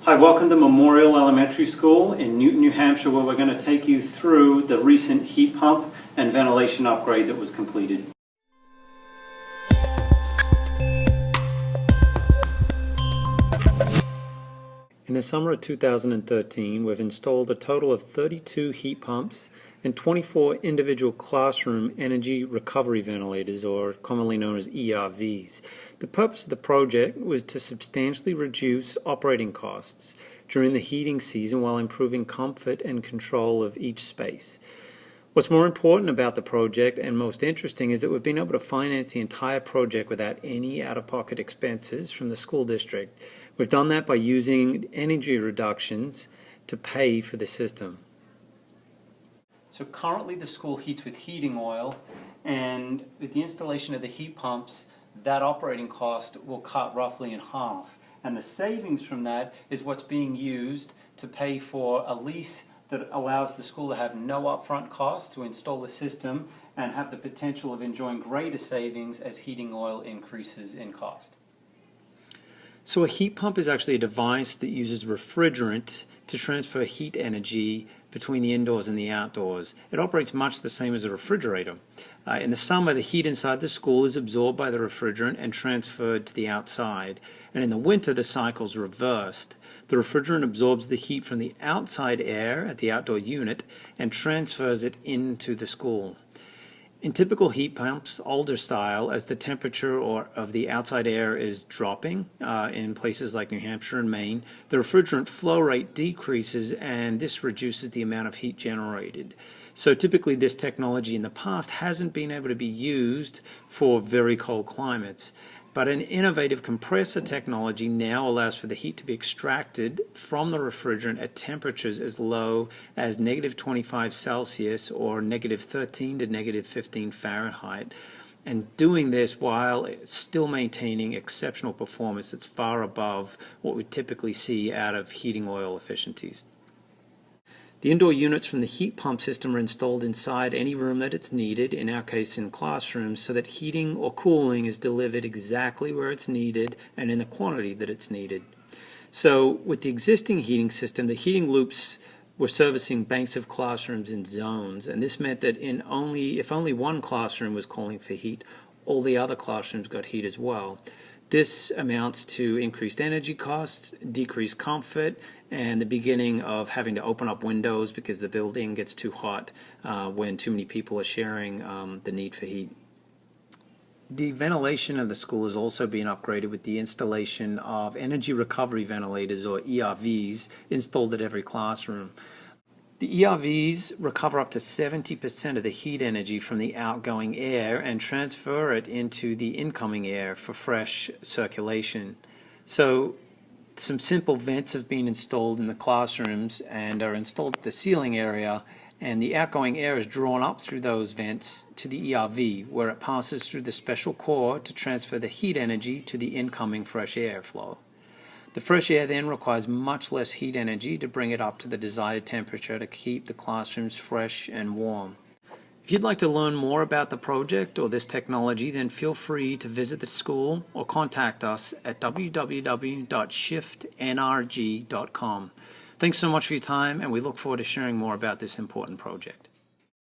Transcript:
Hi, welcome to Memorial Elementary School in Newton, New Hampshire, where we're going to take you through the recent heat pump and ventilation upgrade that was completed. In the summer of 2013, we've installed a total of 32 heat pumps and 24 individual classroom energy recovery ventilators, or commonly known as ERVs. The purpose of the project was to substantially reduce operating costs during the heating season while improving comfort and control of each space. What's more important about the project, and most interesting, is that we've been able to finance the entire project without any out-of-pocket expenses from the school district. We've done that by using energy reductions to pay for the system. So currently the school heats with heating oil, and with the installation of the heat pumps, that operating cost will cut roughly in half. And the savings from that is what's being used to pay for a lease that allows the school to have no upfront costs to install the system and have the potential of enjoying greater savings as heating oil increases in cost. So a heat pump is actually a device that uses refrigerant to transfer heat energy between the indoors and the outdoors. It operates much the same as a refrigerator. In the summer, the heat inside the school is absorbed by the refrigerant and transferred to the outside. And in the winter, the cycle's reversed. The refrigerant absorbs the heat from the outside air at the outdoor unit and transfers it into the school. In typical heat pumps, older style, as the temperature of the outside air is dropping in places like New Hampshire and Maine, the refrigerant flow rate decreases, and this reduces the amount of heat generated. So typically this technology in the past hasn't been able to be used for very cold climates. But an innovative compressor technology now allows for the heat to be extracted from the refrigerant at temperatures as low as -25 Celsius or -13 to -15 Fahrenheit, and doing this while still maintaining exceptional performance that's far above what we typically see out of heating oil efficiencies. The indoor units from the heat pump system are installed inside any room that it's needed, in our case in classrooms, so that heating or cooling is delivered exactly where it's needed and in the quantity that it's needed. So with the existing heating system, the heating loops were servicing banks of classrooms in zones, and this meant that if only one classroom was calling for heat, all the other classrooms got heat as well. This amounts to increased energy costs, decreased comfort, and the beginning of having to open up windows because the building gets too hot when too many people are sharing the need for heat. The ventilation of the school is also being upgraded with the installation of energy recovery ventilators, or ERVs, installed at every classroom. The ERVs recover up to 70% of the heat energy from the outgoing air and transfer it into the incoming air for fresh circulation. So some simple vents have been installed in the classrooms and are installed at the ceiling area, and the outgoing air is drawn up through those vents to the ERV, where it passes through the special core to transfer the heat energy to the incoming fresh air flow. The fresh air then requires much less heat energy to bring it up to the desired temperature to keep the classrooms fresh and warm. If you'd like to learn more about the project or this technology, then feel free to visit the school or contact us at www.shiftnrg.com. Thanks so much for your time, and we look forward to sharing more about this important project.